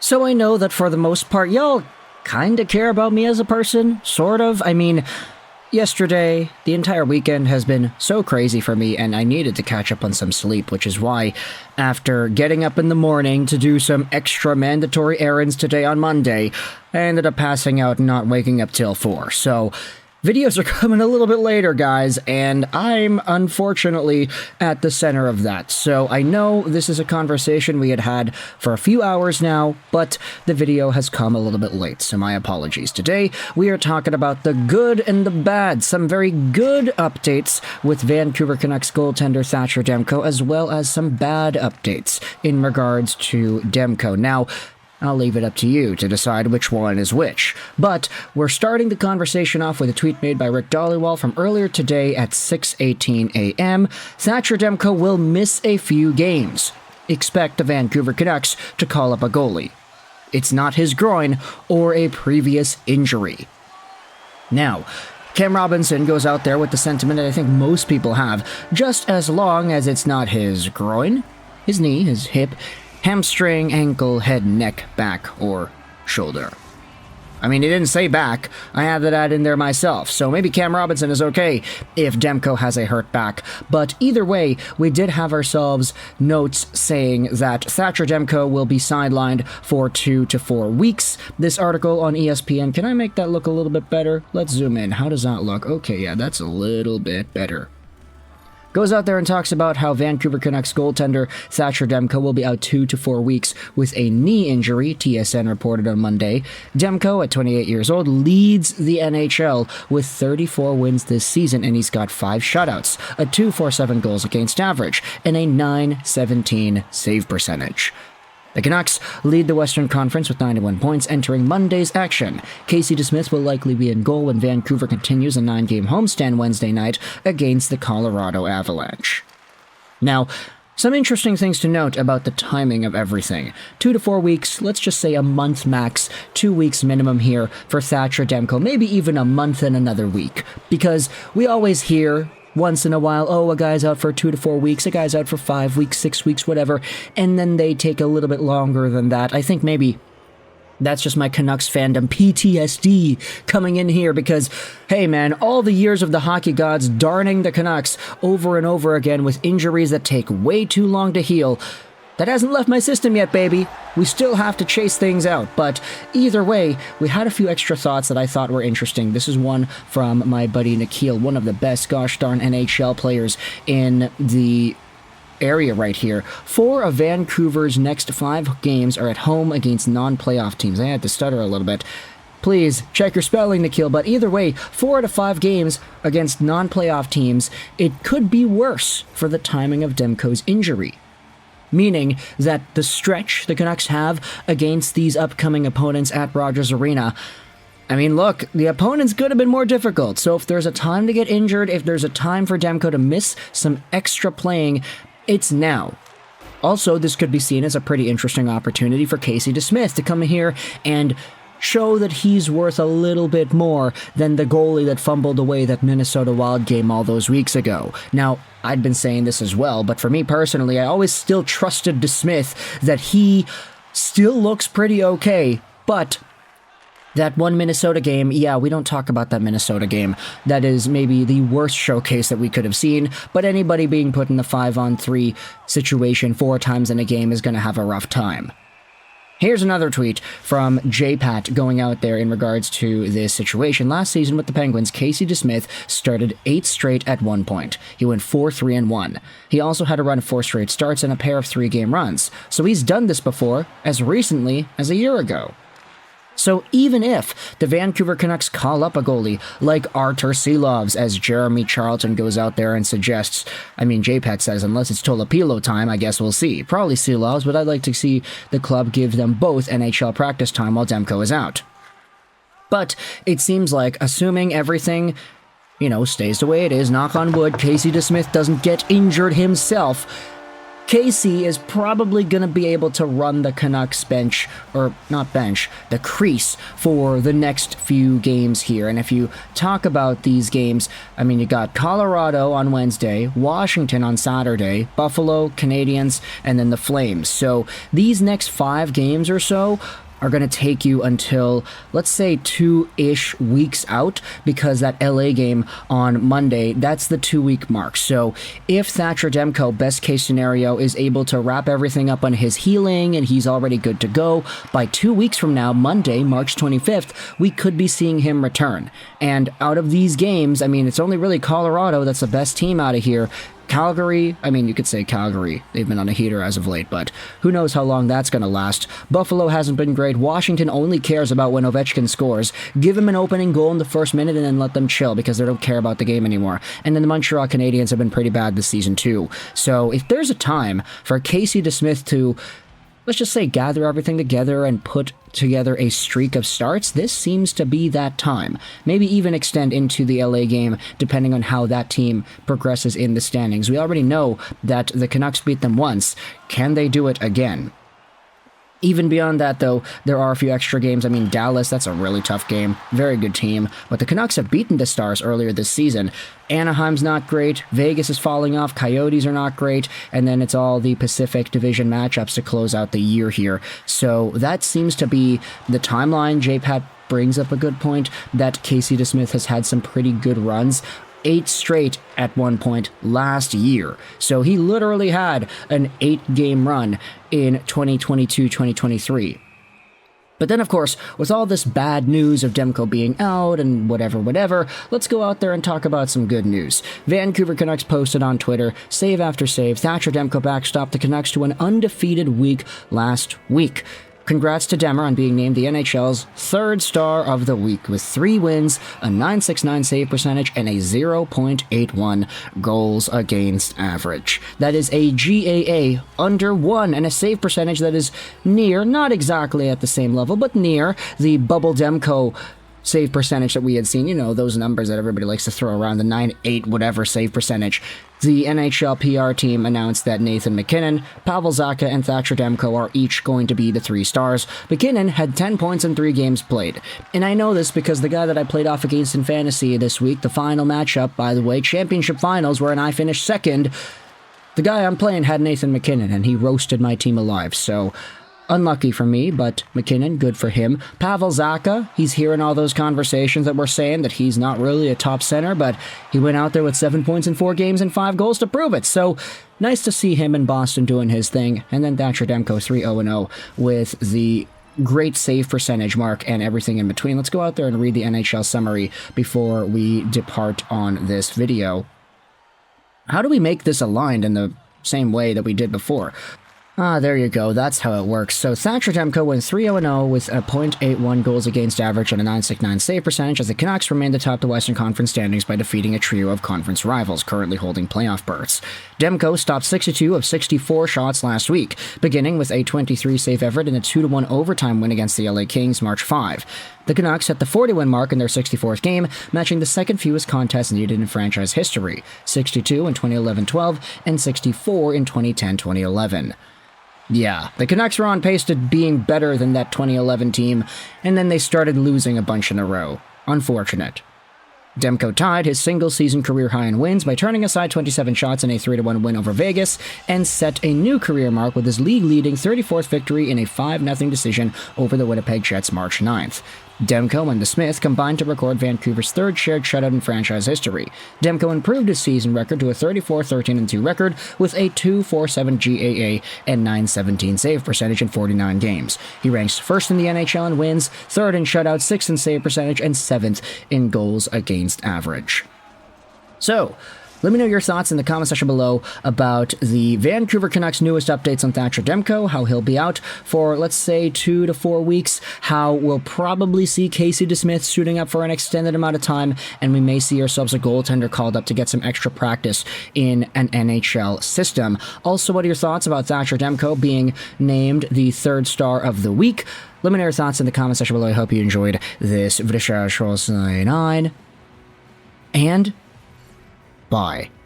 So I know that for the most part, y'all kinda care about me as a person, sort of. I mean, yesterday, the entire weekend has been so crazy for me, and I needed to catch up on some sleep, which is why, after getting up in the morning to do some extra mandatory errands today on Monday, I ended up passing out and not waking up till 4. So, videos are coming a little bit later, guys, and I'm unfortunately at the center of that. So I know this is a conversation we had for a few hours now, but the video has come a little bit late, so my apologies. Today, we are talking about the good and the bad, some very good updates with Vancouver Canucks goaltender Thatcher Demko, as well as some bad updates in regards to Demko. Now, I'll leave it up to you to decide which one is which. But we're starting the conversation off with a tweet made by Rick Dalibor from earlier today at 6:18 a.m. Thatcher Demko will miss a few games. Expect the Vancouver Canucks to call up a goalie. It's not his groin or a previous injury. Now, Cam Robinson goes out there with the sentiment that I think most people have, just as long as it's not his groin, his knee, his hip, hamstring, ankle, head, neck, back, or shoulder. I mean, he didn't say back. I have that in there myself, so maybe Cam Robinson is okay if Demko has a hurt back. But either way, we did have ourselves notes saying that Thatcher Demko will be sidelined for 2 to 4 weeks. This article on ESPN, can I make that look a little bit better? Let's zoom in. How does that look? Okay, yeah, that's a little bit better. Goes out there and talks about how Vancouver Canucks goaltender Thatcher Demko will be out 2 to 4 weeks with a knee injury, TSN reported on Monday. Demko, at 28 years old, leads the NHL with 34 wins this season, and he's got 5 shutouts, a 2.47 goals against average, and a .917 save percentage. The Canucks lead the Western Conference with 91 points entering Monday's action. Casey DeSmith will likely be in goal when Vancouver continues a 9-game homestand Wednesday night against the Colorado Avalanche. Now, some interesting things to note about the timing of everything. 2 to 4 weeks, let's just say a month max, 2 weeks minimum here for Thatcher Demko, maybe even a month and another week. Because we always hear once in a while, oh, a guy's out for 2 to 4 weeks, a guy's out for 5 weeks, 6 weeks, whatever, and then they take a little bit longer than that. I think maybe that's just my Canucks fandom PTSD coming in here because, hey man, all the years of the hockey gods darning the Canucks over and over again with injuries that take way too long to heal, that hasn't left my system yet, baby. We still have to chase things out, but either way, we had a few extra thoughts that I thought were interesting. This is one from my buddy Nikhil, one of the best gosh darn NHL players in the area right here. 4 of Vancouver's next 5 games are at home against non-playoff teams. I had to stutter a little bit. Please, check your spelling, Nikhil, but either way, 4 out of 5 games against non-playoff teams, it could be worse for the timing of Demko's injury. Meaning that the stretch the Canucks have against these upcoming opponents at Rogers Arena, I mean, look, the opponents could have been more difficult, so if there's a time to get injured, if there's a time for Demko to miss some extra playing, it's now. Also, this could be seen as a pretty interesting opportunity for Casey DeSmith to come here and show that he's worth a little bit more than the goalie that fumbled away that Minnesota Wild game all those weeks ago. Now, I'd been saying this as well, but for me personally, I always still trusted DeSmith that he still looks pretty okay, but that one Minnesota game, yeah, we don't talk about that Minnesota game. That is maybe the worst showcase that we could have seen, but anybody being put in the 5-on-3 situation 4 times in a game is going to have a rough time. Here's another tweet from JPat going out there in regards to this situation. Last season with the Penguins, Casey DeSmith started 8 straight at one point. He went 4-3-1. He also had a run of 4 straight starts and a pair of 3-game runs. So he's done this before, as recently as a year ago. So even if the Vancouver Canucks call up a goalie like Artur Silovs, as Jeremy Charlton goes out there and suggests, I mean, JPAT says, unless it's Tolopilo time, I guess we'll see. Probably Silovs, but I'd like to see the club give them both NHL practice time while Demko is out. But it seems like, assuming everything, stays the way it is, knock on wood, Casey DeSmith doesn't get injured himself, Casey is probably going to be able to run the Canucks bench, or not bench, the crease for the next few games here. And if you talk about these games, I mean, you got Colorado on Wednesday, Washington on Saturday, Buffalo, Canadiens, and then the Flames. So these next 5 games or so are going to take you until, let's say, 2-ish weeks out, because that LA game on Monday, that's the 2-week mark. So if Thatcher Demko, best case scenario, is able to wrap everything up on his healing and he's already good to go, by 2 weeks from now, Monday, March 25th, we could be seeing him return. And out of these games, I mean, it's only really Colorado that's the best team out of here. Calgary, I mean, you could say Calgary. They've been on a heater as of late, but who knows how long that's going to last. Buffalo hasn't been great. Washington only cares about when Ovechkin scores. Give him an opening goal in the first minute and then let them chill because they don't care about the game anymore. And then the Montreal Canadiens have been pretty bad this season too. So if there's a time for Casey DeSmith to, let's just say, gather everything together and put together a streak of starts, this seems to be that time. Maybe even extend into the LA game, depending on how that team progresses in the standings. We already know that the Canucks beat them once. Can they do it again? Even beyond that, though, there are a few extra games. I mean, Dallas, that's a really tough game. Very good team. But the Canucks have beaten the Stars earlier this season. Anaheim's not great. Vegas is falling off. Coyotes are not great. And then it's all the Pacific Division matchups to close out the year here. So that seems to be the timeline. J-Pat brings up a good point that Casey DeSmith has had some pretty good runs. 8 straight at one point last year. So he literally had an 8-game run in 2022-2023. But then, of course, with all this bad news of Demko being out and whatever, let's go out there and talk about some good news. Vancouver Canucks posted on Twitter, save after save, Thatcher Demko backstopped the Canucks to an undefeated week last week. Congrats to Demmer on being named the NHL's 3rd star of the week with 3 wins, a .969 save percentage, and a 0.81 goals against average. That is a GAA under 1 and a save percentage that is near, not exactly at the same level, but near the Bubble Demko save percentage that we had seen. You know, those numbers that everybody likes to throw around, the 9.8 whatever save percentage. The NHL PR team announced that Nathan MacKinnon, Pavel Zacha, and Thatcher Demko are each going to be the 3 stars. MacKinnon had 10 points in 3 games played. And I know this because the guy that I played off against in fantasy this week, the final matchup, by the way, championship finals, wherein I finished 2nd, the guy I'm playing had Nathan MacKinnon, and he roasted my team alive. So unlucky for me, but MacKinnon, good for him. Pavel Zacha, he's hearing all those conversations that we're saying that he's not really a top center, but he went out there with 7 points in 4 games and 5 goals to prove it. So nice to see him in Boston doing his thing. And then Thatcher Demko 3-0-0 with the great save percentage mark and everything in between. Let's go out there and read the NHL summary before we depart on this video. How do we make this aligned in the same way that we did before? There you go. That's how it works. So Thatcher Demko went 3-0-0 with a .81 goals against average and a .969 save percentage as the Canucks remained atop the Western Conference standings by defeating a trio of conference rivals currently holding playoff berths. Demko stopped 62 of 64 shots last week, beginning with a 23-save effort in a 2-1 overtime win against the LA Kings March 5. The Canucks hit the 40-win mark in their 64th game, matching the second fewest contests needed in franchise history, 62 in 2011-12 and 64 in 2010-2011. Yeah, the Canucks were on pace to being better than that 2011 team, and then they started losing a bunch in a row. Unfortunate. Demko tied his single-season career high in wins by turning aside 27 shots in a 3-1 win over Vegas, and set a new career mark with his league-leading 34th victory in a 5-0 decision over the Winnipeg Jets March 9th. Demko and DeSmith combined to record Vancouver's 3rd shared shutout in franchise history. Demko improved his season record to a 34-13-2 record with a .247 GAA and .917 save percentage in 49 games. He ranks 1st in the NHL in wins, 3rd in shutouts, 6th in save percentage, and 7th in goals against average. So, let me know your thoughts in the comment section below about the Vancouver Canucks' newest updates on Thatcher Demko, how he'll be out for, let's say, 2 to 4 weeks, how we'll probably see Casey DeSmith suiting up for an extended amount of time, and we may see ourselves a goaltender called up to get some extra practice in an NHL system. Also, what are your thoughts about Thatcher Demko being named the 3rd star of the week? Let me know your thoughts in the comment section below. I hope you enjoyed this video. And bye.